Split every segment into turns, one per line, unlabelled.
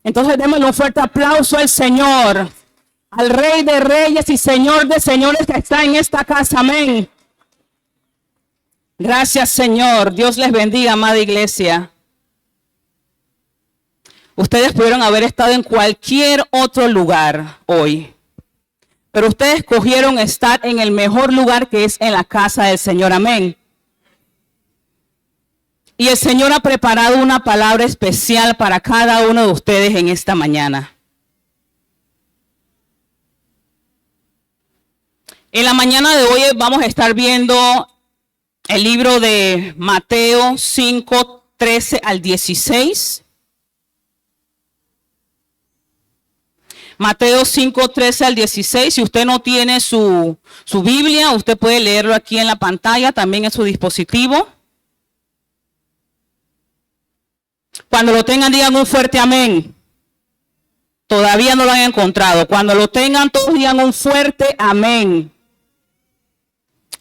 Entonces démosle un fuerte aplauso al Señor, al Rey de Reyes y Señor de Señores que está en esta casa. Amén. Gracias, Señor. Dios les bendiga, amada iglesia. Ustedes pudieron haber estado en cualquier otro lugar hoy, pero ustedes escogieron estar en el mejor lugar, que es en la casa del Señor. Amén. Y el Señor ha preparado una palabra especial para cada uno de ustedes en esta mañana. En la mañana de hoy vamos a estar viendo el libro de Mateo 5, 13 al 16. Mateo 5, 13 al 16. Si usted no tiene su Biblia, usted puede leerlo aquí en la pantalla, también en su dispositivo. Cuando lo tengan, digan un fuerte amén. Todavía no lo han encontrado. Cuando lo tengan, todos digan un fuerte amén.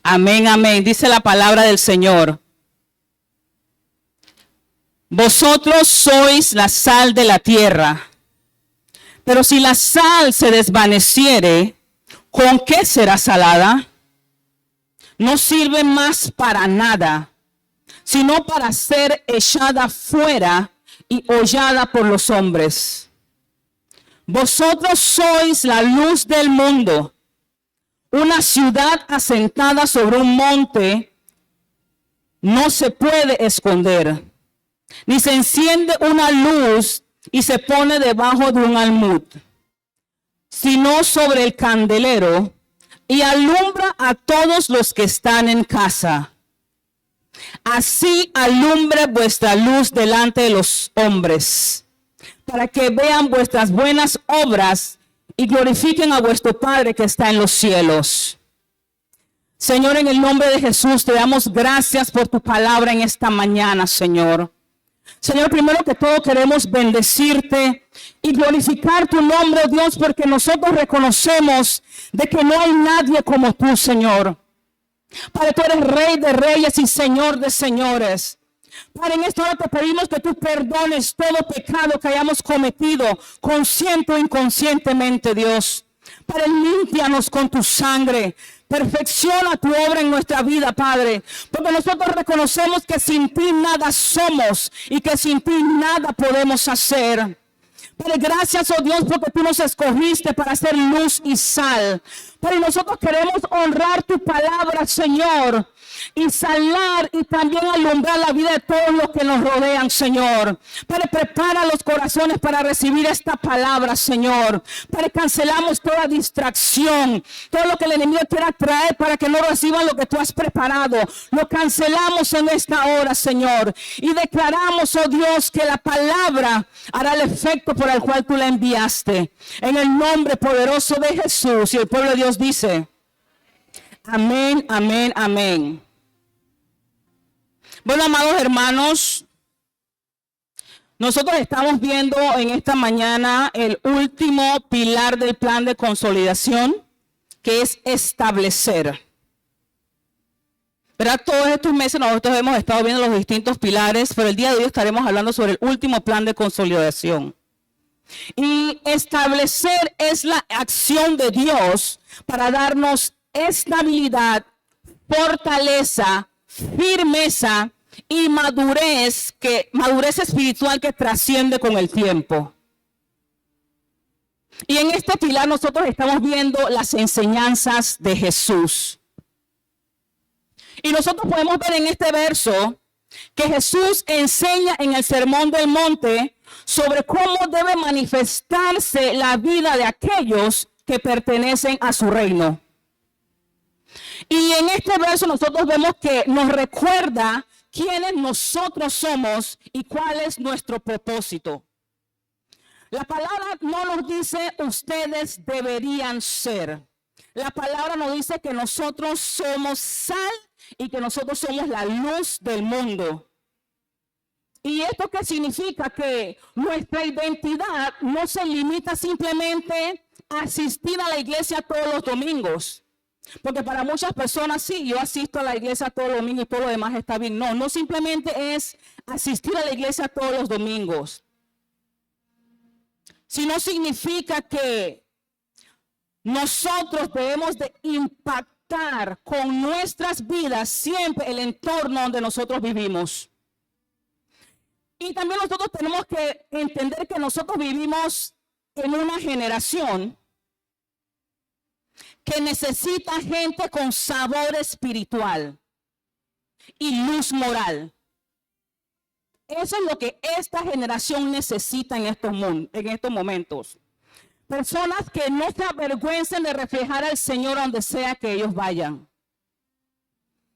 Amén, amén. Dice la palabra del Señor. Vosotros sois la sal de la tierra. Pero si la sal se desvaneciere, ¿con qué será salada? No sirve más para nada, sino para ser echada fuera y hollada por los hombres. Vosotros sois la luz del mundo. Una ciudad asentada sobre un monte no se puede esconder, ni se enciende una luz y se pone debajo de un almud, sino sobre el candelero, y alumbra a todos los que están en casa. Así alumbre vuestra luz delante de los hombres, para que vean vuestras buenas obras y glorifiquen a vuestro Padre que está en los cielos. Señor, en el nombre de Jesús, te damos gracias por tu palabra en esta mañana, Señor. Señor, primero que todo queremos bendecirte y glorificar tu nombre, Dios, porque nosotros reconocemos de que no hay nadie como tú, Señor. Padre, tú eres Rey de Reyes y Señor de Señores. Padre, en esta hora te pedimos que tú perdones todo pecado que hayamos cometido, consciente o inconscientemente, Dios. Padre, límpianos con tu sangre. Perfecciona tu obra en nuestra vida, Padre, porque nosotros reconocemos que sin ti nada somos y que sin ti nada podemos hacer. Padre, gracias, oh Dios, porque tú nos escogiste para ser luz y sal. Padre, nosotros queremos honrar tu palabra, Señor, y salar y también alumbrar la vida de todos los que nos rodean, Señor. Padre, prepara los corazones para recibir esta palabra, Señor. Padre, cancelamos toda distracción, todo lo que el enemigo quiera traer para que no reciban lo que tú has preparado. Lo cancelamos en esta hora, Señor, y declaramos, oh Dios, que la palabra hará el efecto por el cual tú la enviaste. En el nombre poderoso de Jesús. Y el pueblo de Dios dice: amén, amén, amén. Bueno, amados hermanos, nosotros estamos viendo en esta mañana el último pilar del plan de consolidación, que es establecer. ¿Verdad? Todos estos meses nosotros hemos estado viendo los distintos pilares, pero el día de hoy estaremos hablando sobre el último plan de consolidación. Y establecer es la acción de Dios para darnos estabilidad, fortaleza, firmeza y madurez espiritual que trasciende con el tiempo. Y en este pilar nosotros estamos viendo las enseñanzas de Jesús. Y nosotros podemos ver en este verso que Jesús enseña en el Sermón del Monte sobre cómo debe manifestarse la vida de aquellos que pertenecen a su reino. Y en este verso nosotros vemos que nos recuerda quiénes nosotros somos y cuál es nuestro propósito. La palabra no nos dice ustedes deberían ser. La palabra nos dice que nosotros somos sal y que nosotros somos la luz del mundo. ¿Y esto qué significa? Que nuestra identidad no se limita simplemente a asistir a la iglesia todos los domingos. Porque para muchas personas sí, yo asisto a la iglesia todos los domingos y todo lo demás está bien. No, no simplemente es asistir a la iglesia todos los domingos. sino significa que nosotros debemos de impactar con nuestras vidas siempre el entorno donde nosotros vivimos. Y también nosotros tenemos que entender que nosotros vivimos en una generación que necesita gente con sabor espiritual y luz moral. Eso es lo que esta generación necesita en estos momentos. Personas que no se avergüencen de reflejar al Señor donde sea que ellos vayan.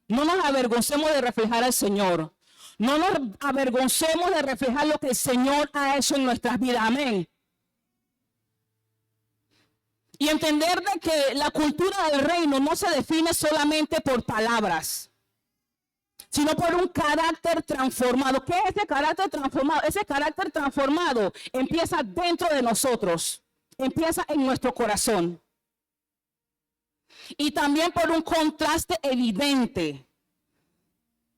No nos avergoncemos de reflejar al Señor. No nos avergoncemos de reflejar lo que el Señor ha hecho en nuestras vidas. Amén. Y entender de que la cultura del reino no se define solamente por palabras, sino por un carácter transformado. ¿Qué es ese carácter transformado? Ese carácter transformado empieza dentro de nosotros, empieza en nuestro corazón. Y también por un contraste evidente,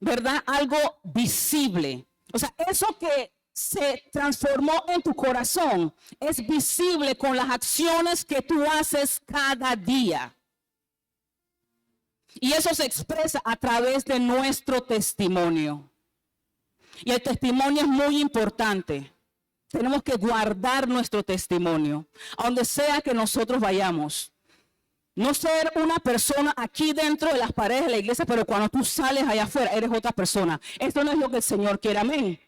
¿verdad? Algo visible. O sea, eso que se transformó en tu corazón es visible con las acciones que tú haces cada día. Y eso se expresa a través de nuestro testimonio. Y el testimonio es muy importante. Tenemos que guardar nuestro testimonio, a donde sea que nosotros vayamos. No ser una persona aquí dentro de las paredes de la iglesia, pero cuando tú sales allá afuera, eres otra persona. Esto no es lo que el Señor quiere. Amén.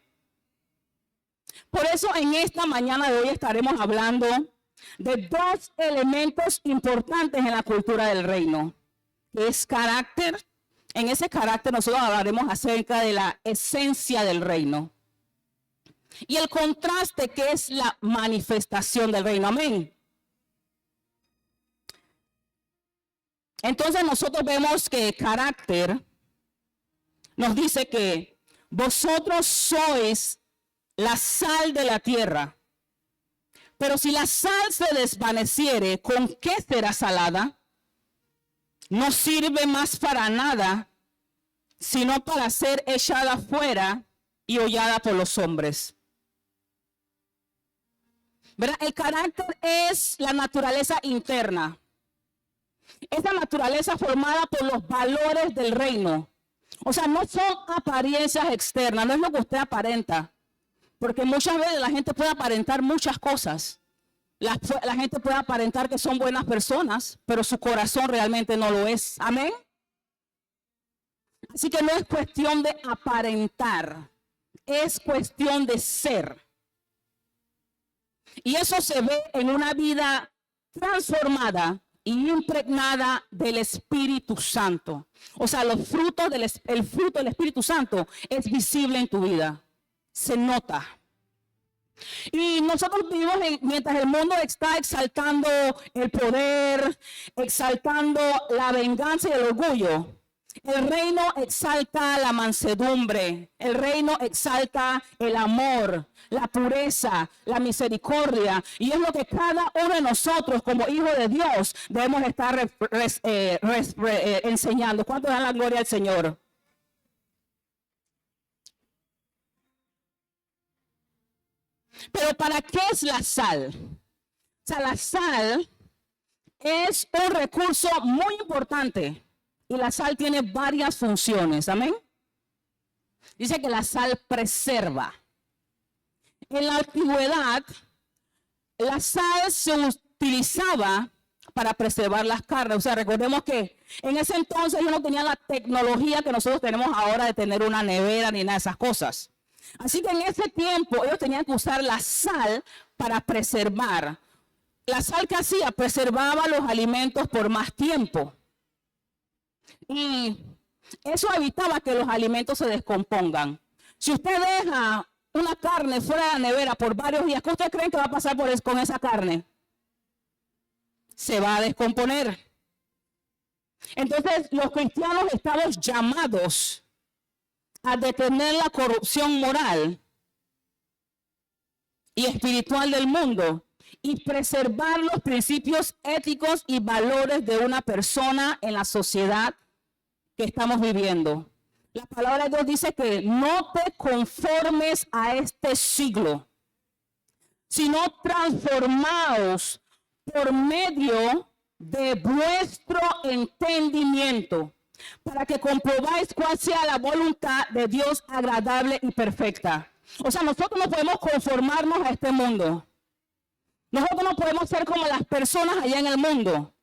Por eso en esta mañana de hoy estaremos hablando de dos elementos importantes en la cultura del reino. Es carácter. En ese carácter nosotros hablaremos acerca de la esencia del reino. Y el contraste que es la manifestación del reino. Amén. Entonces nosotros vemos que carácter nos dice que vosotros sois la sal de la tierra. Pero si la sal se desvaneciere, ¿con qué será salada? No sirve más para nada, sino para ser echada fuera y hollada por los hombres. ¿Verdad? El carácter es la naturaleza interna. Esa naturaleza formada por los valores del reino. O sea, no son apariencias externas, no es lo que usted aparenta. Porque muchas veces la gente puede aparentar muchas cosas. La gente puede aparentar que son buenas personas, pero su corazón realmente no lo es. Amén. Así que no es cuestión de aparentar, es cuestión de ser. Y eso se ve en una vida transformada y impregnada del Espíritu Santo. O sea, el fruto del Espíritu Santo es visible en tu vida. Se nota. Y nosotros vivimos mientras el mundo está exaltando el poder, exaltando la venganza y el orgullo. El reino exalta la mansedumbre, el reino exalta el amor, la pureza, la misericordia. Y es lo que cada uno de nosotros como hijos de Dios debemos estar enseñando. ¿Cuánto dan la gloria al Señor? Pero ¿para qué es la sal? O sea, la sal es un recurso muy importante y la sal tiene varias funciones. Amén. Dice que la sal preserva. En la antigüedad, la sal se utilizaba para preservar las carnes. O sea, recordemos que en ese entonces ellos no tenían la tecnología que nosotros tenemos ahora de tener una nevera ni nada de esas cosas. Así que en ese tiempo ellos tenían que usar la sal para preservar. La sal que hacía preservaba los alimentos por más tiempo. Y eso evitaba que los alimentos se descompongan. Si usted deja una carne fuera de la nevera por varios días, ¿qué usted cree que va a pasar con esa carne? Se va a descomponer. Entonces los cristianos estamos llamados a detener la corrupción moral y espiritual del mundo y preservar los principios éticos y valores de una persona en la sociedad que estamos viviendo. La palabra de Dios dice que no te conformes a este siglo, sino transformaos por medio de vuestro entendimiento, para que comprobáis cuál sea la voluntad de Dios agradable y perfecta. O sea, nosotros no podemos conformarnos a este mundo. Nosotros no podemos ser como las personas allá en el mundo,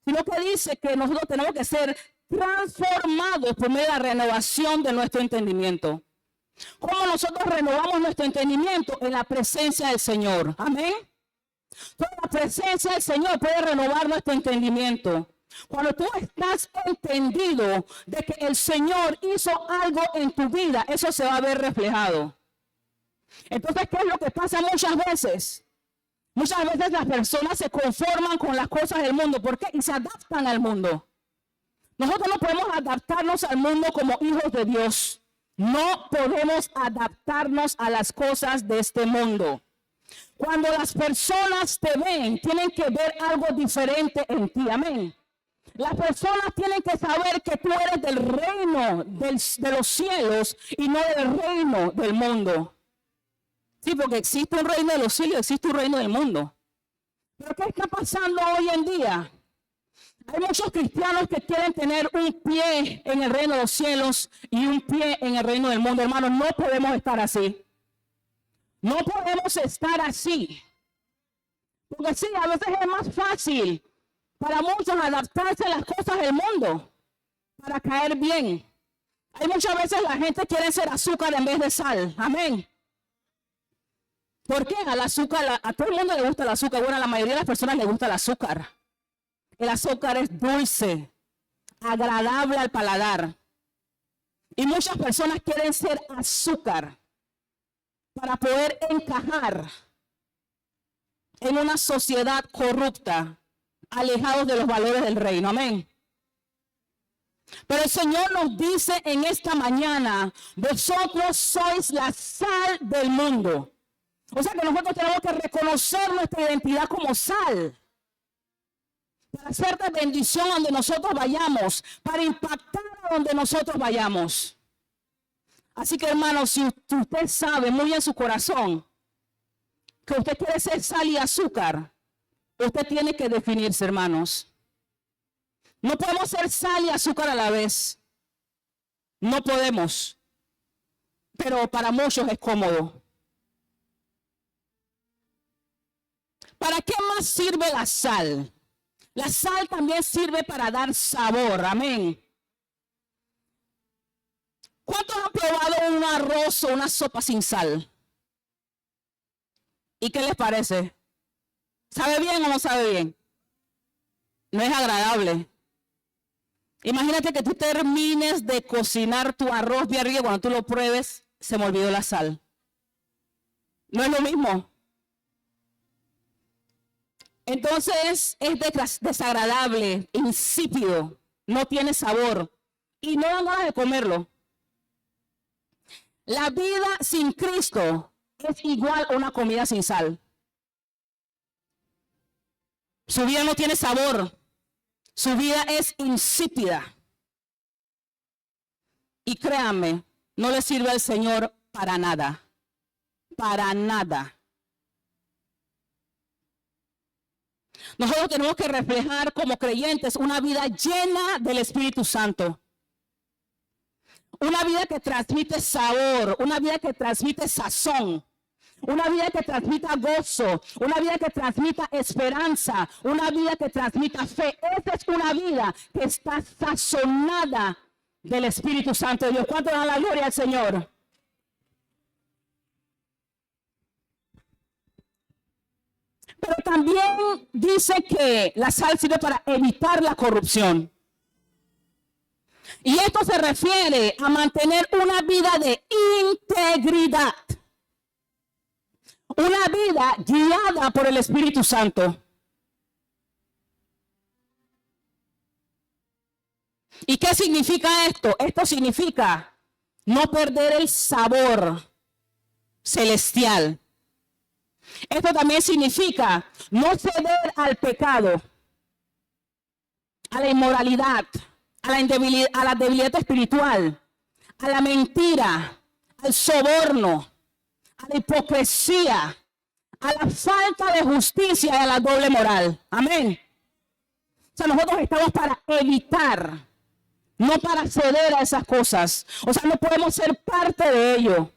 sino que dice que nosotros tenemos que ser transformados por medio de la renovación de nuestro entendimiento. ¿Cómo nosotros renovamos nuestro entendimiento? En la presencia del Señor. Amén. Toda la presencia del Señor puede renovar nuestro entendimiento. Cuando tú estás entendido de que el Señor hizo algo en tu vida, eso se va a ver reflejado. Entonces, ¿qué es lo que pasa muchas veces? Muchas veces las personas se conforman con las cosas del mundo. ¿Por qué? Y se adaptan al mundo. Nosotros no podemos adaptarnos al mundo como hijos de Dios. No podemos adaptarnos a las cosas de este mundo. Cuando las personas te ven, tienen que ver algo diferente en ti. Amén. Las personas tienen que saber que tú eres del reino de los cielos y no del reino del mundo. Sí, porque existe un reino de los cielos, existe un reino del mundo. Pero ¿qué está pasando hoy en día? Hay muchos cristianos que quieren tener un pie en el reino de los cielos y un pie en el reino del mundo. Hermanos, no podemos estar así. No podemos estar así. Porque sí, a veces es más fácil para muchos adaptarse a las cosas del mundo para caer bien. Hay muchas veces la gente quiere ser azúcar en vez de sal. Amén. ¿Por qué? Al azúcar, a todo el mundo le gusta el azúcar. Bueno, a la mayoría de las personas le gusta el azúcar. El azúcar es dulce, agradable al paladar. Y muchas personas quieren ser azúcar para poder encajar en una sociedad corrupta, alejados de los valores del reino. Amén. Pero el Señor nos dice en esta mañana, vosotros sois la sal del mundo. O sea que nosotros tenemos que reconocer nuestra identidad como sal. Para ser de bendición donde nosotros vayamos, para impactar a donde nosotros vayamos. Así que hermanos, si usted sabe muy en su corazón que usted quiere ser sal y azúcar, usted tiene que definirse, hermanos. No podemos ser sal y azúcar a la vez. No podemos. Pero para muchos es cómodo. ¿Para qué más sirve la sal? La sal también sirve para dar sabor. Amén. ¿Cuántos han probado un arroz o una sopa sin sal? ¿Y qué les parece? ¿Sabe bien o no sabe bien? No es agradable. Imagínate que tú termines de cocinar tu arroz bien rico, cuando tú lo pruebes, se me olvidó la sal. No es lo mismo. Entonces es desagradable, insípido, no tiene sabor y no dan ganas de comerlo. La vida sin Cristo es igual a una comida sin sal. Su vida no tiene sabor. Su vida es insípida. Y créanme, no le sirve al Señor para nada. Para nada. Nosotros tenemos que reflejar como creyentes una vida llena del Espíritu Santo. Una vida que transmite sabor, una vida que transmite sazón, una vida que transmita gozo, una vida que transmita esperanza, una vida que transmita fe. Esa es una vida que está sazonada del Espíritu Santo de Dios. ¿Cuánto dan la gloria al Señor? Pero también dice que la sal sirve para evitar la corrupción. Y esto se refiere a mantener una vida de integridad. Una vida guiada por el Espíritu Santo. ¿Y qué significa esto? Esto significa no perder el sabor celestial. Esto también significa no ceder al pecado, a la inmoralidad, a la debilidad espiritual, a la mentira, al soborno, a la hipocresía, a la falta de justicia y a la doble moral. Amén. O sea, nosotros estamos para evitar, no para ceder a esas cosas. O sea, no podemos ser parte de ello.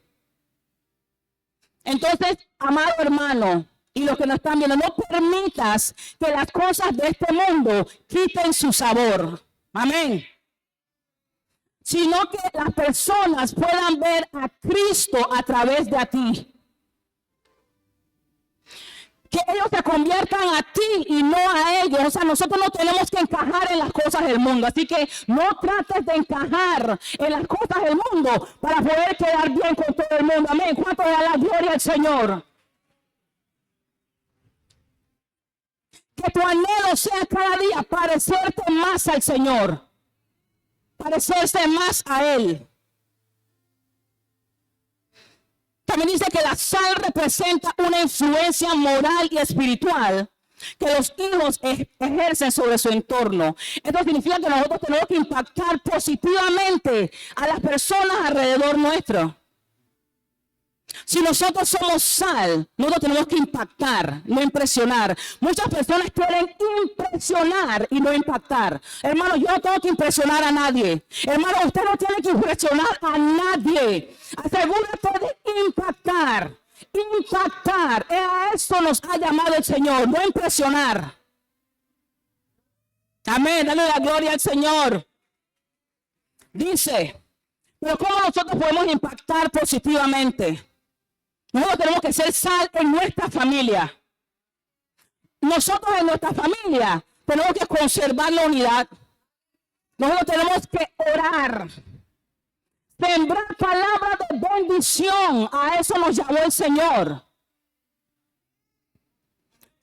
Entonces, amado hermano, y los que nos están viendo, no permitas que las cosas de este mundo quiten su sabor. Amén. Sino que las personas puedan ver a Cristo a través de ti. Que ellos se conviertan a ti y no a ellos. O sea, nosotros no tenemos que encajar en las cosas del mundo. Así que no trates de encajar en las cosas del mundo para poder quedar bien con todo el mundo. Amén. ¿Cuánto da la gloria al Señor? Que tu anhelo sea cada día parecerte más al Señor. Parecerse más a Él. También dice que la sal representa una influencia moral y espiritual que los hijos ejercen sobre su entorno. Esto significa que nosotros tenemos que impactar positivamente a las personas alrededor nuestro. Si nosotros somos sal, nosotros tenemos que impactar, no impresionar. Muchas personas quieren impresionar y no impactar. Hermano, yo no tengo que impresionar a nadie. Hermano, usted no tiene que impresionar a nadie. Asegúrate de impactar. Impactar. A eso nos ha llamado el Señor, no impresionar. Amén, dale la gloria al Señor. Dice, pero ¿cómo nosotros podemos impactar positivamente? Nosotros tenemos que ser sal en nuestra familia. Nosotros en nuestra familia tenemos que conservar la unidad. Nosotros tenemos que orar. Sembrar palabras de bendición. A eso nos llamó el Señor.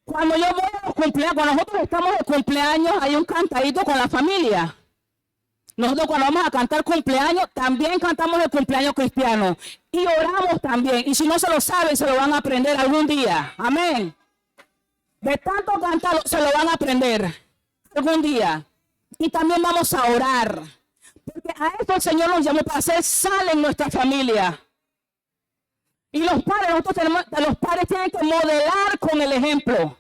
Cuando yo voy a los cumpleaños, cuando nosotros estamos de cumpleaños, hay un cantadito con la familia. Nosotros cuando vamos a cantar cumpleaños, también cantamos el cumpleaños cristiano. Y oramos también. Y si no se lo saben, se lo van a aprender algún día. Amén. De tanto cantarlo, se lo van a aprender algún día. Y también vamos a orar. Porque a esto el Señor nos llamó para hacer sal en nuestra familia. Y los padres tienen que modelar con el ejemplo.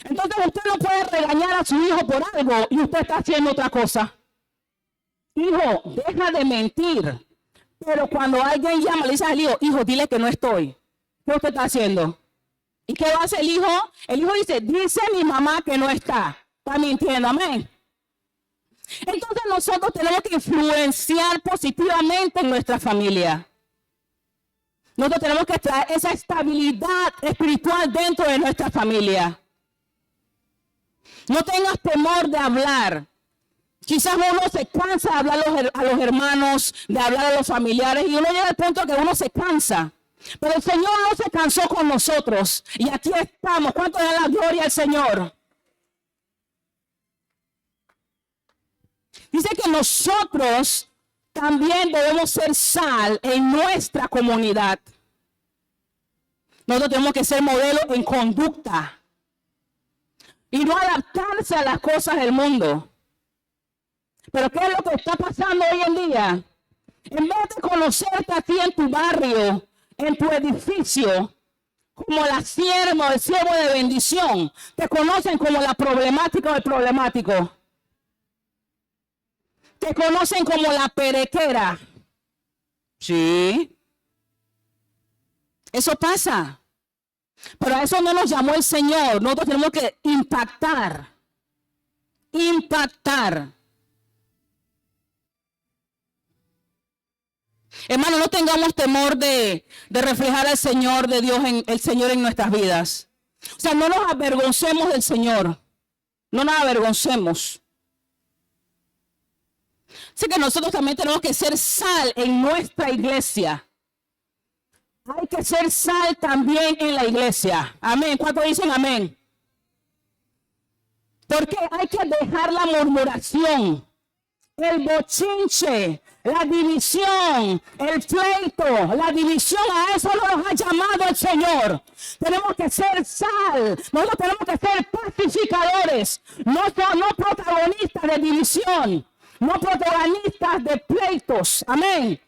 Entonces usted no puede regañar a su hijo por algo y usted está haciendo otra cosa. Hijo, deja de mentir. Pero cuando alguien llama, le dice al hijo, hijo, dile que no estoy. ¿Qué usted está haciendo? ¿Y qué va a hacer el hijo? El hijo dice mi mamá que no está. Está mintiendo, amén. Entonces nosotros tenemos que influenciar positivamente en nuestra familia. Nosotros tenemos que traer esa estabilidad espiritual dentro de nuestra familia. No tengas temor de hablar. Quizás uno se cansa de hablar a los hermanos, de hablar a los familiares, y uno llega al punto que uno se cansa. Pero el Señor no se cansó con nosotros. Y aquí estamos. ¿Cuánto da la gloria al Señor? Dice que nosotros también debemos ser sal en nuestra comunidad. Nosotros tenemos que ser modelo en conducta. Y no adaptarse a las cosas del mundo. Pero ¿qué es lo que está pasando hoy en día? En vez de conocerte a ti en tu barrio, en tu edificio, como la sierva o el siervo de bendición, te conocen como la problemática o el problemático. Te conocen como la perequera. Sí. Eso pasa. Pero a eso no nos llamó el Señor. Nosotros tenemos que impactar. Impactar. Hermano, no tengamos temor de reflejar al Señor de Dios, el Señor en nuestras vidas. O sea, no nos avergoncemos del Señor. No nos avergoncemos. Así que nosotros también tenemos que ser sal en nuestra iglesia. Hay que ser sal también en la iglesia. Amén. ¿Cuántos dicen amén? Porque hay que dejar la murmuración, el bochinche, la división, el pleito, la división. A eso no nos ha llamado el Señor. Tenemos que ser sal. Nosotros tenemos que ser pacificadores, no protagonistas de división, no protagonistas de pleitos. Amén.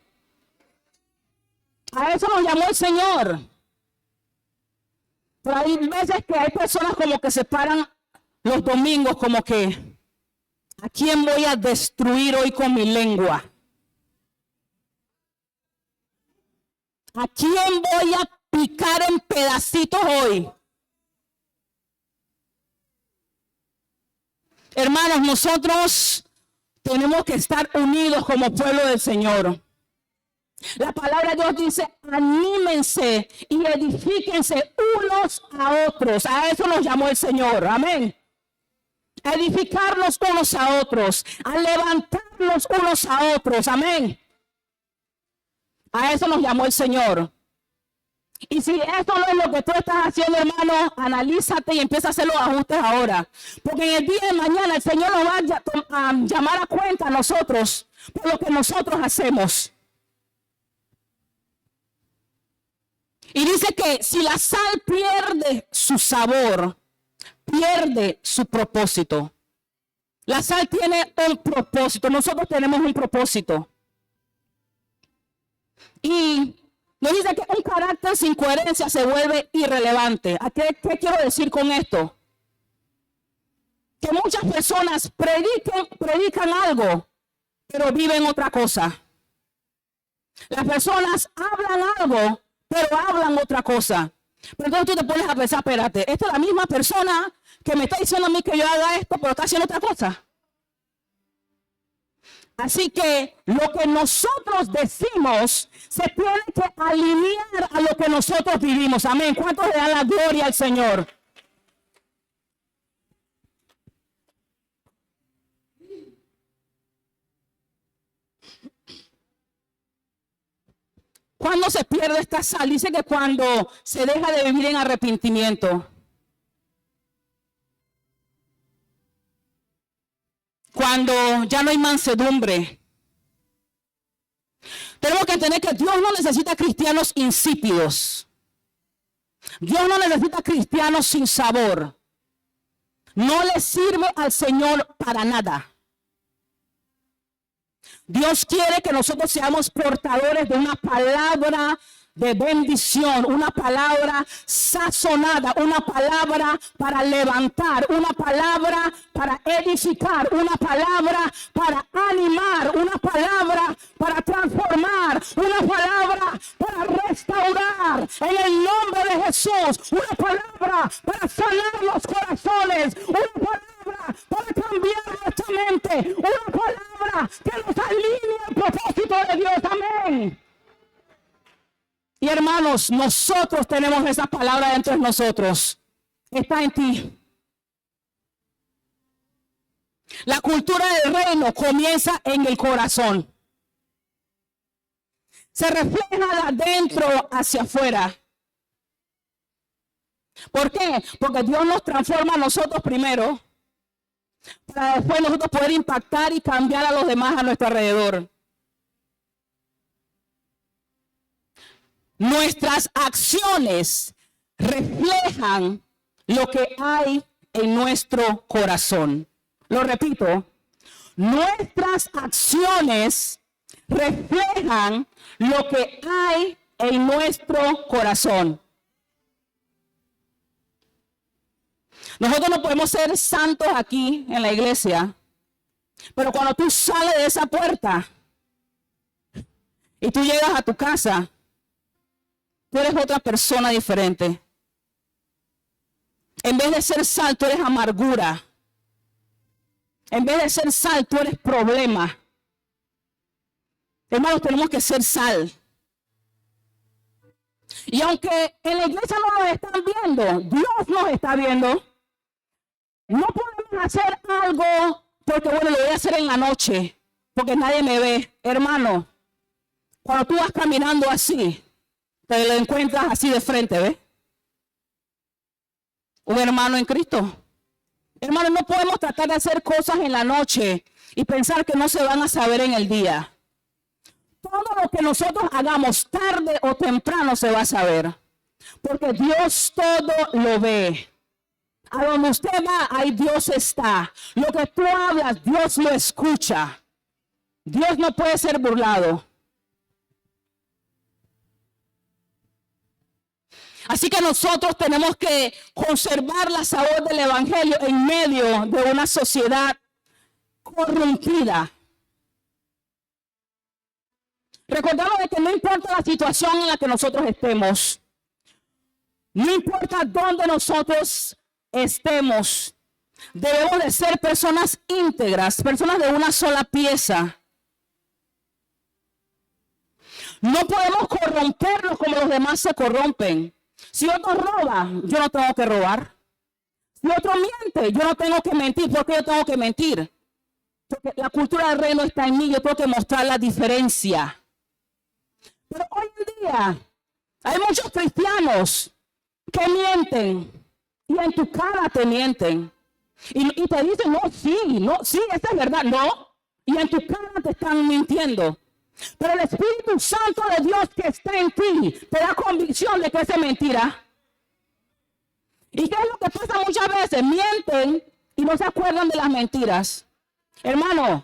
A eso nos llamó el Señor. Pero hay veces que hay personas como que se paran los domingos como que, ¿a quién voy a destruir hoy con mi lengua? ¿A quién voy a picar en pedacitos hoy? Hermanos, nosotros tenemos que estar unidos como pueblo del Señor. La palabra de Dios dice, anímense y edifíquense unos a otros. A eso nos llamó el Señor. Amén. A edificarnos unos a otros, a levantarnos unos a otros. Amén. A eso nos llamó el Señor. Y si esto no es lo que tú estás haciendo, hermano, analízate y empieza a hacer los ajustes ahora. Porque en el día de mañana el Señor nos va a llamar a cuenta a nosotros por lo que nosotros hacemos. Y dice que si la sal pierde su sabor, pierde su propósito. La sal tiene un propósito. Nosotros tenemos un propósito. Y nos dice que un carácter sin coherencia se vuelve irrelevante. ¿Qué quiero decir con esto? Que muchas personas predican algo, pero viven otra cosa. Las personas hablan algo, pero hablan otra cosa. Pero entonces tú te pones a pensar, espérate, esta es la misma persona que me está diciendo a mí que yo haga esto, pero está haciendo otra cosa. Así que lo que nosotros decimos se tiene que alinear a lo que nosotros vivimos. Amén. ¿Cuántos le dan la gloria al Señor? ¿Cuándo se pierde esta sal? Dice que cuando se deja de vivir en arrepentimiento. Cuando ya no hay mansedumbre. Tenemos que entender que Dios no necesita cristianos insípidos. Dios no necesita cristianos sin sabor. No le sirve al Señor para nada. Dios quiere que nosotros seamos portadores de una palabra de bendición, una palabra sazonada, una palabra para levantar, una palabra para edificar, una palabra para animar, una palabra para transformar, una palabra para restaurar en el nombre de Jesús, una palabra para sanar los corazones, una palabra para cambiar nuestra mente, una palabra que nos alinee al propósito de Dios. Amén. Y hermanos, nosotros tenemos esa palabra dentro de nosotros. Está en ti. La cultura del reino comienza en el corazón. Se refleja de adentro hacia afuera. ¿Por qué? Porque Dios nos transforma a nosotros primero, para después nosotros poder impactar y cambiar a los demás a nuestro alrededor. Nuestras acciones reflejan lo que hay en nuestro corazón. Lo repito, nuestras acciones reflejan lo que hay en nuestro corazón. Nosotros no podemos ser santos aquí en la iglesia, pero cuando tú sales de esa puerta y tú llegas a tu casa, tú eres otra persona diferente. En vez de ser sal, tú eres amargura. En vez de ser sal, tú eres problema. Hermanos, tenemos que ser sal. Y aunque en la iglesia no nos están viendo, Dios nos está viendo. No podemos hacer algo porque, bueno, lo voy a hacer en la noche, porque nadie me ve. Hermano, cuando tú vas caminando así, te lo encuentras así de frente, ¿ves? Un hermano en Cristo. Hermano, no podemos tratar de hacer cosas en la noche y pensar que no se van a saber en el día. Todo lo que nosotros hagamos tarde o temprano se va a saber. Porque Dios todo lo ve. A donde usted va, ahí Dios está. Lo que tú hablas, Dios lo escucha. Dios no puede ser burlado. Así que nosotros tenemos que conservar la sabor del evangelio en medio de una sociedad corrompida. Recordamos de que no importa la situación en la que nosotros estemos, no importa dónde nosotros estemos, debemos de ser personas íntegras, personas de una sola pieza. No podemos corrompernos como los demás se corrompen. Si otro roba, yo no tengo que robar. Si otro miente, yo no tengo que mentir. ¿Por qué yo tengo que mentir? Porque la cultura del reino está en mí, yo tengo que mostrar la diferencia. Pero hoy en día hay muchos cristianos que mienten y en tu cara te mienten. Y te dicen, no, sí, esa es verdad, no. Y en tu cara te están mintiendo. Pero el Espíritu Santo de Dios que está en ti te da convicción de que esa es mentira. ¿Y qué es lo que pasa muchas veces? Mienten y no se acuerdan de las mentiras. Hermano,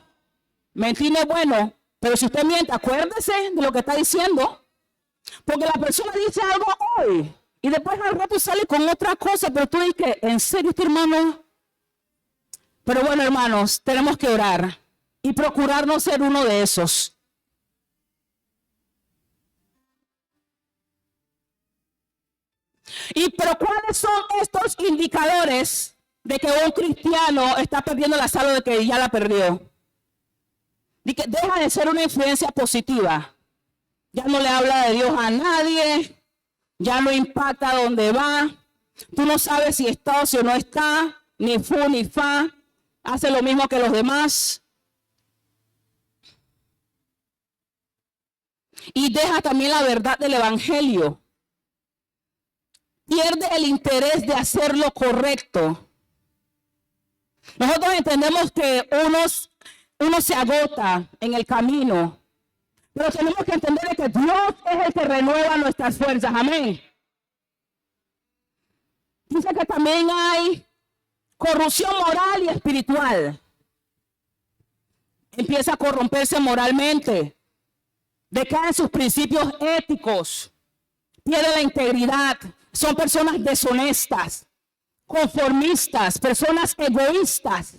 mentir no es bueno, pero si usted miente, acuérdese de lo que está diciendo. Porque la persona dice algo hoy y después al rato sale con otra cosa, pero tú dices, ¿en serio este hermano? Pero bueno, hermanos, tenemos que orar y procurar no ser uno de esos. Pero ¿cuáles son estos indicadores de que un cristiano está perdiendo la salud, de que ya la perdió? De que deja de ser una influencia positiva. Ya no le habla de Dios a nadie, ya no impacta donde va. Tú no sabes si está o si no está, ni fu ni fa. Hace lo mismo que los demás. Y deja también la verdad del evangelio. Pierde el interés de hacer lo correcto. Nosotros entendemos que uno se agota en el camino, pero tenemos que entender que Dios es el que renueva nuestras fuerzas. Amén. Dice que también hay corrupción moral y espiritual. Empieza a corromperse moralmente, decaen sus principios éticos, pierde la integridad. Son personas deshonestas, conformistas, personas egoístas.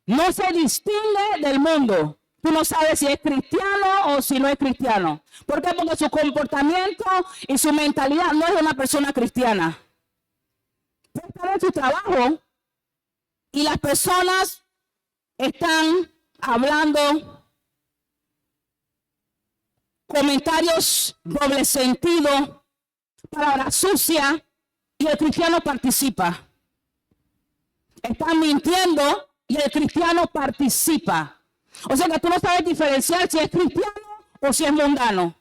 No se distingue del mundo. Tú no sabes si es cristiano o si no es cristiano. ¿Por qué? Porque su comportamiento y su mentalidad no es de una persona cristiana. Está en su trabajo y las personas están hablando comentarios doble sentido, palabra sucia, y el cristiano participa. Están mintiendo y el cristiano participa. O sea que tú no sabes diferenciar si es cristiano o si es mundano.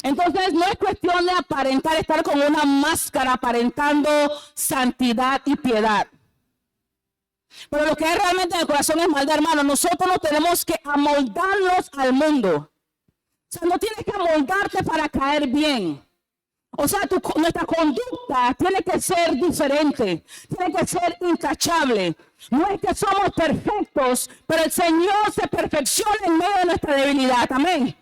Entonces no es cuestión de aparentar, estar con una máscara aparentando santidad y piedad. Pero lo que es realmente en el corazón es maldad, hermano. Nosotros no tenemos que amoldarnos al mundo. O sea, no tienes que amoldarte para caer bien. O sea, nuestra conducta tiene que ser diferente, tiene que ser intachable. No es que somos perfectos, pero el Señor se perfecciona en medio de nuestra debilidad. Amén.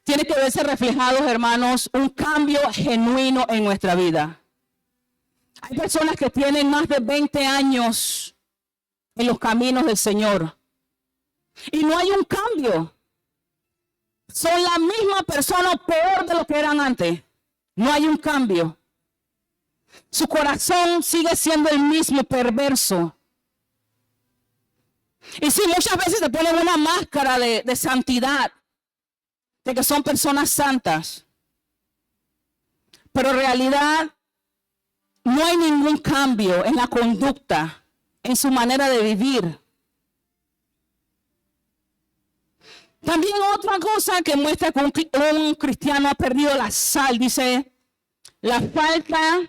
Tiene que verse reflejados, hermanos, un cambio genuino en nuestra vida. Hay personas que tienen más de 20 años en los caminos del Señor y no hay un cambio. Son la misma persona, peor de lo que eran antes. No hay un cambio. Su corazón sigue siendo el mismo, perverso. Y sí, muchas veces se ponen una máscara de santidad, de que son personas santas, pero en realidad no hay ningún cambio en la conducta, en su manera de vivir. También otra cosa que muestra que un cristiano ha perdido la sal, dice, la falta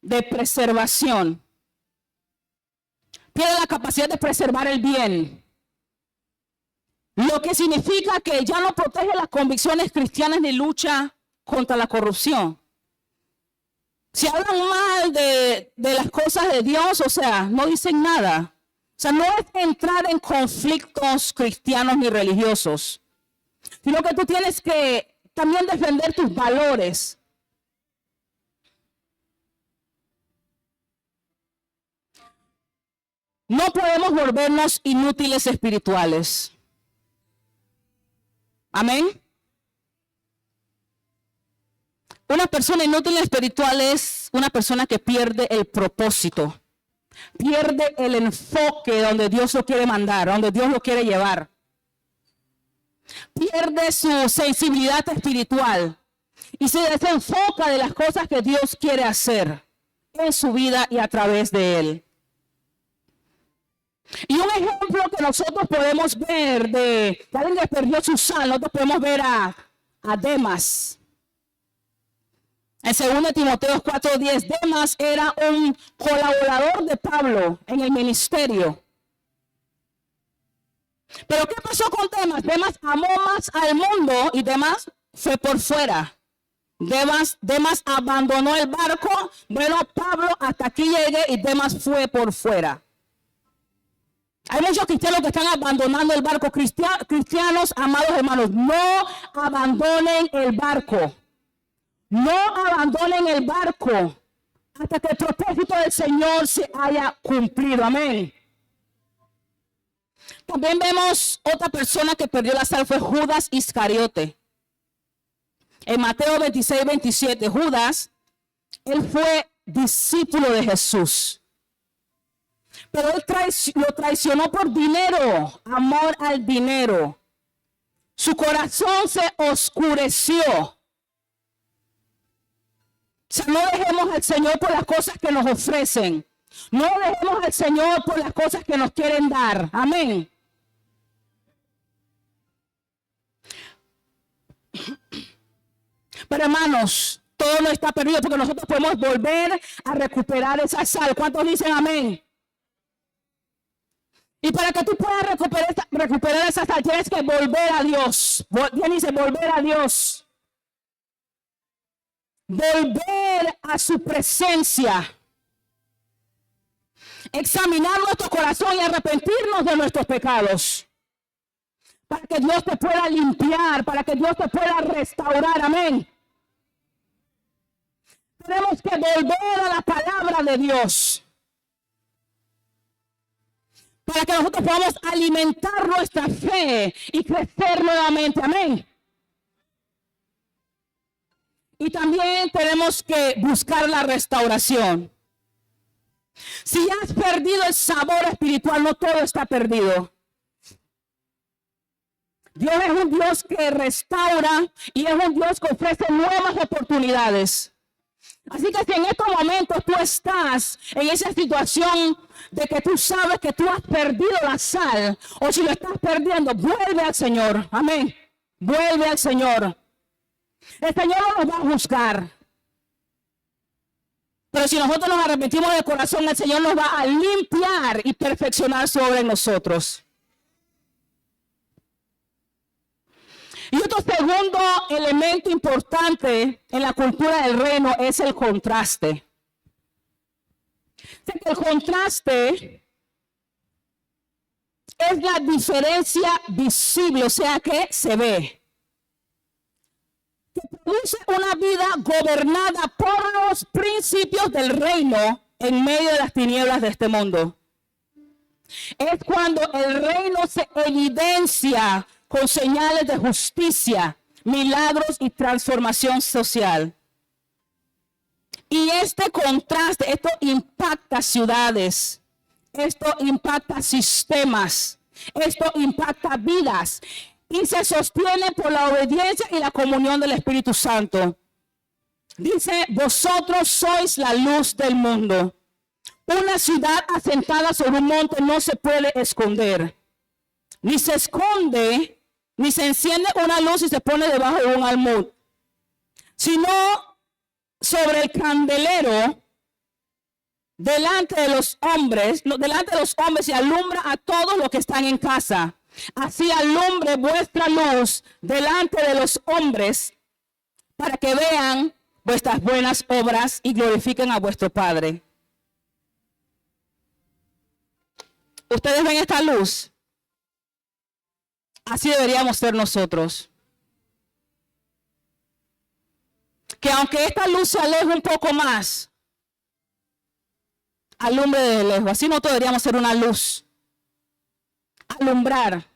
de preservación. Pierde la capacidad de preservar el bien. Lo que significa que ya no protege las convicciones cristianas ni lucha contra la corrupción. Si hablan mal de las cosas de Dios, o sea, no dicen nada. O sea, no es entrar en conflictos cristianos ni religiosos, sino que tú tienes que también defender tus valores. No podemos volvernos inútiles espirituales. Amén. Una persona inútil espiritual es una persona que pierde el propósito, pierde el enfoque donde Dios lo quiere mandar, donde Dios lo quiere llevar. Pierde su sensibilidad espiritual y se desenfoca de las cosas que Dios quiere hacer en su vida y a través de él. Y un ejemplo que nosotros podemos ver de alguien que perdió su sal, nosotros podemos ver a Demas. En 2 Timoteo 4:10, Demas era un colaborador de Pablo en el ministerio. Pero ¿qué pasó con Demas? Demas amó más al mundo y Demas fue por fuera. Demas abandonó el barco. Bueno, Pablo, hasta aquí llegué, y Demas fue por fuera. Hay muchos cristianos que están abandonando el barco. Cristianos, amados hermanos, no abandonen el barco. No abandonen el barco hasta que el propósito del Señor se haya cumplido. Amén. También vemos otra persona que perdió la sal, fue Judas Iscariote. En Mateo 26:27, Judas, él fue discípulo de Jesús. Pero él lo traicionó por dinero, amor al dinero. Su corazón se oscureció. O sea, no dejemos al Señor por las cosas que nos ofrecen. No dejemos al Señor por las cosas que nos quieren dar. Amén. Pero hermanos, todo no está perdido porque nosotros podemos volver a recuperar esa sal. ¿Cuántos dicen amén? Y para que tú puedas recuperar esa sal, tienes que volver a Dios. Bien dice, volver a Dios. Volver a su presencia. Examinar nuestro corazón y arrepentirnos de nuestros pecados. Para que Dios te pueda limpiar, para que Dios te pueda restaurar. Amén. Tenemos que volver a la palabra de Dios. Para que nosotros podamos alimentar nuestra fe y crecer nuevamente. Amén. Y también tenemos que buscar la restauración. Si has perdido el sabor espiritual, no todo está perdido. Dios es un Dios que restaura y es un Dios que ofrece nuevas oportunidades. Así que si en estos momentos tú estás en esa situación de que tú sabes que tú has perdido la sal, o si lo estás perdiendo, vuelve al Señor. Amén. Vuelve al Señor. El Señor no nos va a juzgar. Pero si nosotros nos arrepentimos de corazón, el Señor nos va a limpiar y perfeccionar su obra en nosotros. Y otro segundo elemento importante en la cultura del reino es el contraste. El contraste es la diferencia visible, o sea que se ve. Que produce una vida gobernada por los principios del reino en medio de las tinieblas de este mundo. Es cuando el reino se evidencia con señales de justicia, milagros y transformación social. Y este contraste, esto impacta ciudades, esto impacta sistemas, esto impacta vidas y se sostiene por la obediencia y la comunión del Espíritu Santo. Dice, vosotros sois la luz del mundo. Una ciudad asentada sobre un monte no se puede esconder. Ni se esconde, ni se enciende una luz y se pone debajo de un almud, sino sobre el candelero delante de los hombres y alumbra a todos los que están en casa. Así alumbre vuestra luz delante de los hombres para que vean vuestras buenas obras y glorifiquen a vuestro Padre. ¿Ustedes ven esta luz? Así deberíamos ser nosotros. Que aunque esta luz se aleje un poco más, alumbre desde lejos. Así nosotros deberíamos ser una luz. Alumbrar.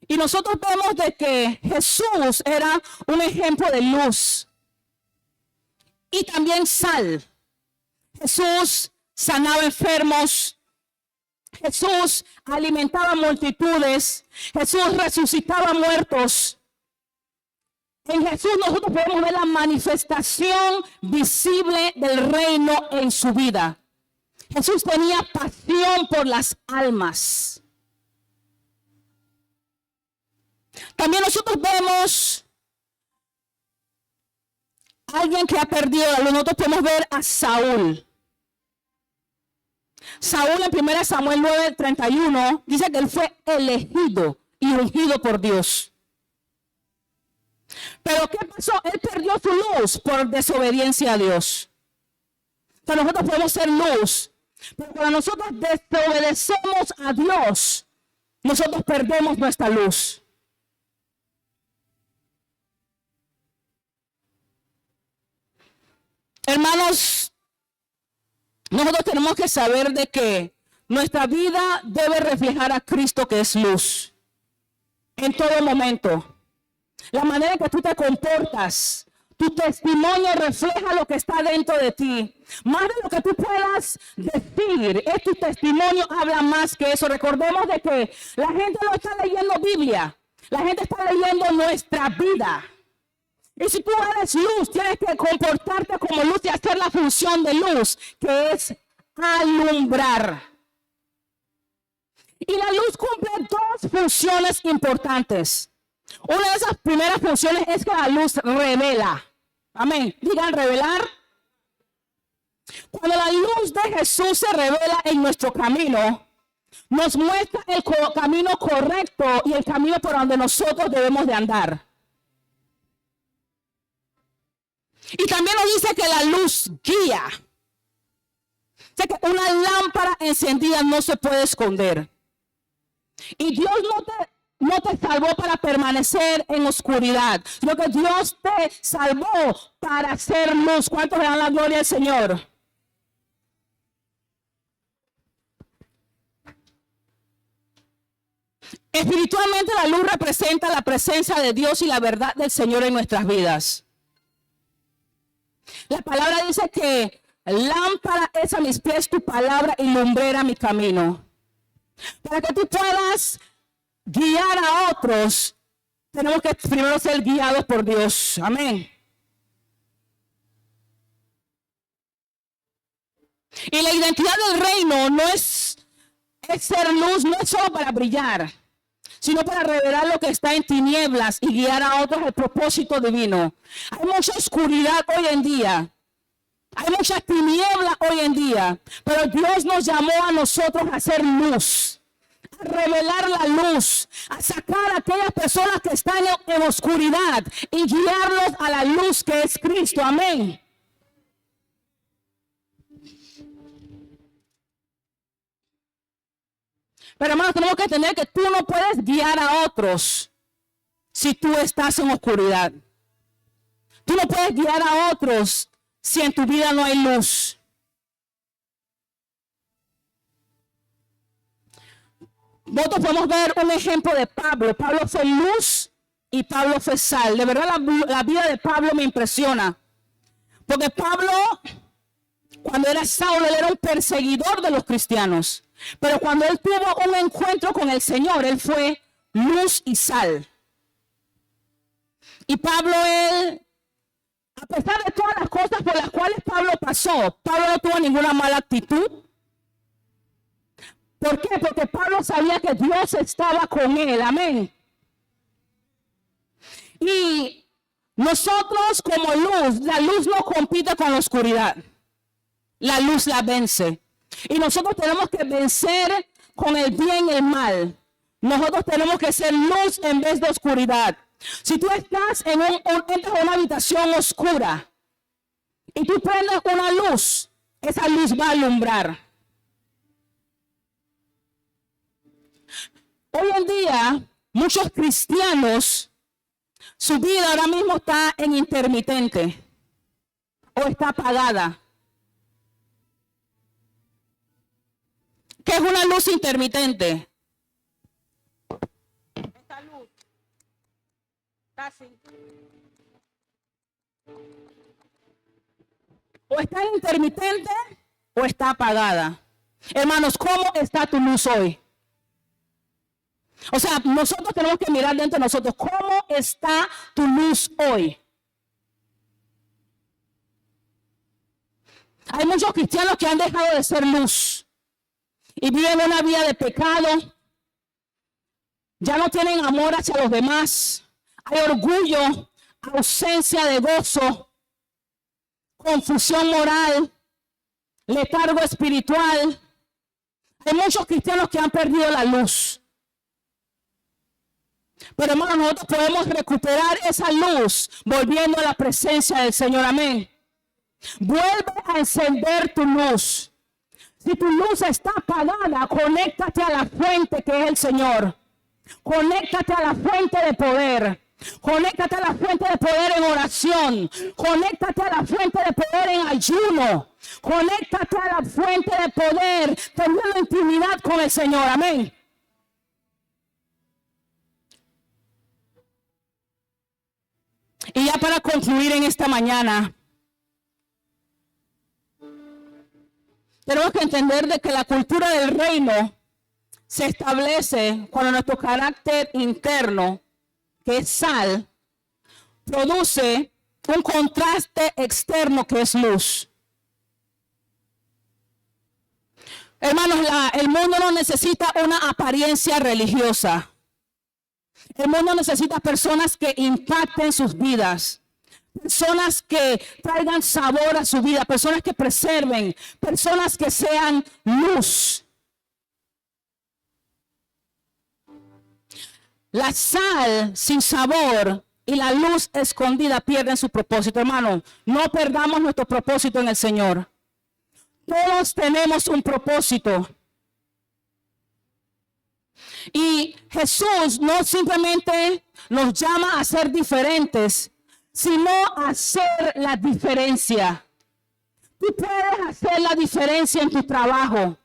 Y nosotros vemos de que Jesús era un ejemplo de luz. Y también sal. Jesús sanaba enfermos. Jesús alimentaba multitudes. Jesús resucitaba muertos. En Jesús nosotros podemos ver la manifestación visible del reino en su vida. Jesús tenía pasión por las almas. También nosotros vemos a alguien que ha perdido la luz. Nosotros podemos ver a Saúl. Saúl en 1 Samuel 9:31 dice que él fue elegido y ungido por Dios. Pero ¿qué pasó? Él perdió su luz por desobediencia a Dios. Entonces nosotros podemos ser luz, pero cuando nosotros desobedecemos a Dios, nosotros perdemos nuestra luz. Hermanos, nosotros tenemos que saber de que nuestra vida debe reflejar a Cristo, que es luz, en todo momento. La manera en que tú te comportas, tu testimonio refleja lo que está dentro de ti. Más de lo que tú puedas decir, es tu testimonio, habla más que eso. Recordemos de que la gente no está leyendo Biblia, la gente está leyendo nuestra vida. Y si tú eres luz, tienes que comportarte como luz y hacer la función de luz, que es alumbrar. Y la luz cumple dos funciones importantes. Una de esas primeras funciones es que la luz revela. Amén. Digan revelar. Cuando la luz de Jesús se revela en nuestro camino, nos muestra el camino correcto y el camino por donde nosotros debemos de andar. Y también nos dice que la luz guía. O sea que una lámpara encendida no se puede esconder. Y Dios no te salvó para permanecer en oscuridad, sino que Dios te salvó para hacer luz. ¿Cuántos le dan la gloria al Señor? Espiritualmente la luz representa la presencia de Dios y la verdad del Señor en nuestras vidas. La palabra dice que lámpara es a mis pies tu palabra y lumbrera mi camino. Para que tú puedas guiar a otros, tenemos que primero ser guiados por Dios. Amén. Y la identidad del reino no es ser luz, no es solo para brillar, sino para revelar lo que está en tinieblas y guiar a otros al propósito divino. Hay mucha oscuridad hoy en día. Hay mucha tiniebla hoy en día, pero Dios nos llamó a nosotros a hacer luz, a revelar la luz, a sacar a aquellas personas que están en oscuridad y guiarlos a la luz que es Cristo. Amén. Pero hermanos, tenemos que entender que tú no puedes guiar a otros si tú estás en oscuridad. Tú no puedes guiar a otros si en tu vida no hay luz. Nosotros podemos ver un ejemplo de Pablo. Pablo fue luz y Pablo fue sal. De verdad la vida de Pablo me impresiona. Porque Pablo, cuando era Saulo, él era un perseguidor de los cristianos. Pero cuando él tuvo un encuentro con el Señor, él fue luz y sal. Y Pablo, a pesar de todas las cosas por las cuales Pablo pasó, Pablo no tuvo ninguna mala actitud. ¿Por qué? Porque Pablo sabía que Dios estaba con él. Amén. Y nosotros como luz, la luz no compite con la oscuridad. La luz la vence. Y nosotros tenemos que vencer con el bien y el mal. Nosotros tenemos que ser luz en vez de oscuridad. Si tú estás entras en una habitación oscura y tú prendes una luz, esa luz va a alumbrar. Hoy en día, muchos cristianos, su vida ahora mismo está en intermitente o está apagada. ¿Qué es una luz intermitente? Esta luz está así. O está intermitente o está apagada. Hermanos, ¿cómo está tu luz hoy? O sea, nosotros tenemos que mirar dentro de nosotros. ¿Cómo está tu luz hoy? Hay muchos cristianos que han dejado de ser luz y viven una vida de pecado. Ya no tienen amor hacia los demás. Hay orgullo, ausencia de gozo, confusión moral, letargo espiritual. Hay muchos cristianos que han perdido la luz. Pero hermanos, nosotros podemos recuperar esa luz volviendo a la presencia del Señor. Amén. Vuelve a encender tu luz. Si tu luz está apagada, conéctate a la fuente que es el Señor. Conéctate a la fuente de poder. Conéctate a la fuente de poder en oración. Conéctate a la fuente de poder en ayuno. Conéctate a la fuente de poder teniendo intimidad con el Señor. Amén. Y ya para concluir en esta mañana, tenemos que entender de que la cultura del reino se establece cuando nuestro carácter interno, que es sal, produce un contraste externo que es luz. Hermanos, el mundo no necesita una apariencia religiosa. El mundo necesita personas que impacten sus vidas. Personas que traigan sabor a su vida. Personas que preserven. Personas que sean luz. La sal sin sabor y la luz escondida pierden su propósito. Hermano, no perdamos nuestro propósito en el Señor. Todos tenemos un propósito. Y Jesús no simplemente nos llama a ser diferentes, sino a hacer la diferencia. Tú puedes hacer la diferencia en tu trabajo.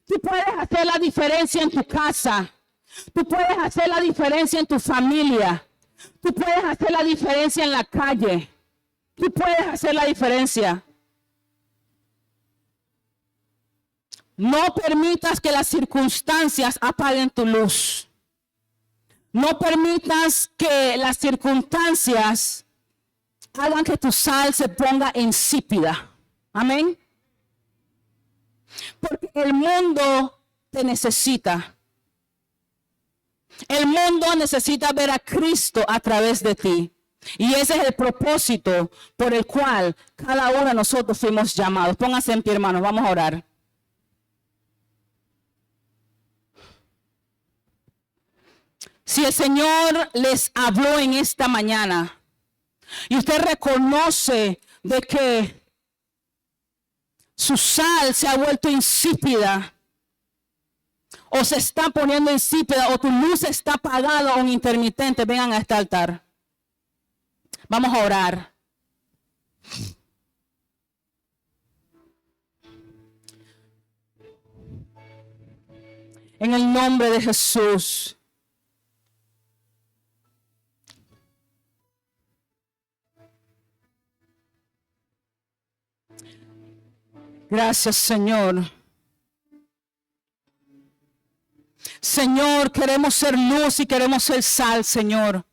Tú puedes hacer la diferencia en tu casa. Tú puedes hacer la diferencia en tu familia. Tú puedes hacer la diferencia en la calle. Tú puedes hacer la diferencia. No permitas que las circunstancias apaguen tu luz. No permitas que las circunstancias hagan que tu sal se ponga insípida. Amén. Porque el mundo te necesita. El mundo necesita ver a Cristo a través de ti. Y ese es el propósito por el cual cada uno de nosotros fuimos llamados. Pónganse en pie, hermanos. Vamos a orar. Si el Señor les habló en esta mañana y usted reconoce de que su sal se ha vuelto insípida o se está poniendo insípida o tu luz está apagada o intermitente, vengan a este altar. Vamos a orar. En el nombre de Jesús. Gracias, Señor. Señor, queremos ser luz y queremos ser sal, Señor.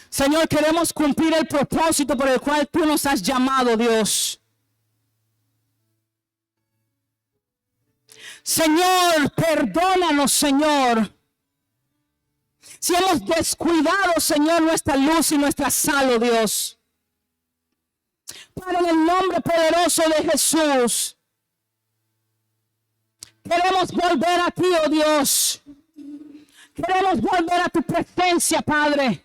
Señor, queremos cumplir el propósito por el cual tú nos has llamado, Dios. Señor, perdónanos, Señor. Si hemos descuidado, Señor, nuestra luz y nuestra sal, oh Dios. Padre, en el nombre poderoso de Jesús, queremos volver a ti, oh Dios. Queremos volver a tu presencia, Padre.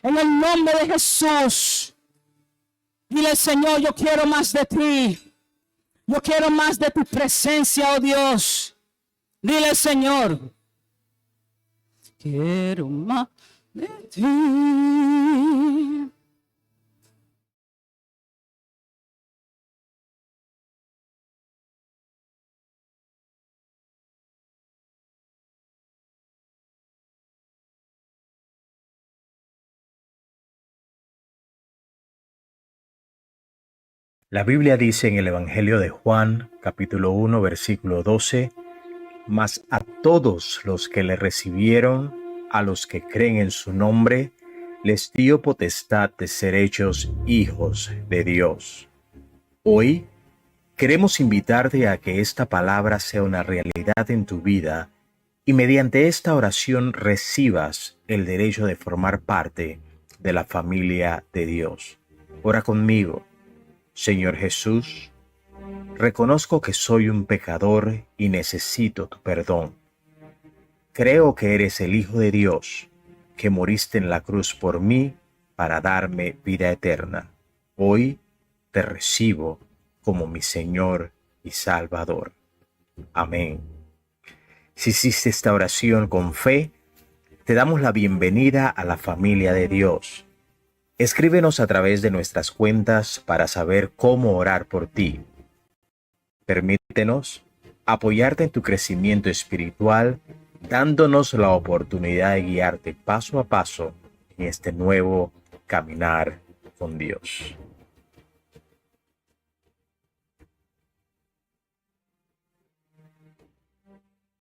En el nombre de Jesús. Dile, Señor, yo quiero más de ti. Yo quiero más de tu presencia, oh Dios. Dile, Señor, quiero más de ti.
La Biblia dice en el Evangelio de Juan, capítulo 1, versículo 12, mas a todos los que le recibieron, a los que creen en su nombre, les dio potestad de ser hechos hijos de Dios. Hoy queremos invitarte a que esta palabra sea una realidad en tu vida y mediante esta oración recibas el derecho de formar parte de la familia de Dios. Ora conmigo. Señor Jesús, reconozco que soy un pecador y necesito tu perdón. Creo que eres el Hijo de Dios, que moriste en la cruz por mí para darme vida eterna. Hoy te recibo como mi Señor y Salvador. Amén. Si hiciste esta oración con fe, te damos la bienvenida a la familia de Dios. Escríbenos a través de nuestras cuentas para saber cómo orar por ti. Permítenos apoyarte en tu crecimiento espiritual, dándonos la oportunidad de guiarte paso a paso en este nuevo caminar con Dios.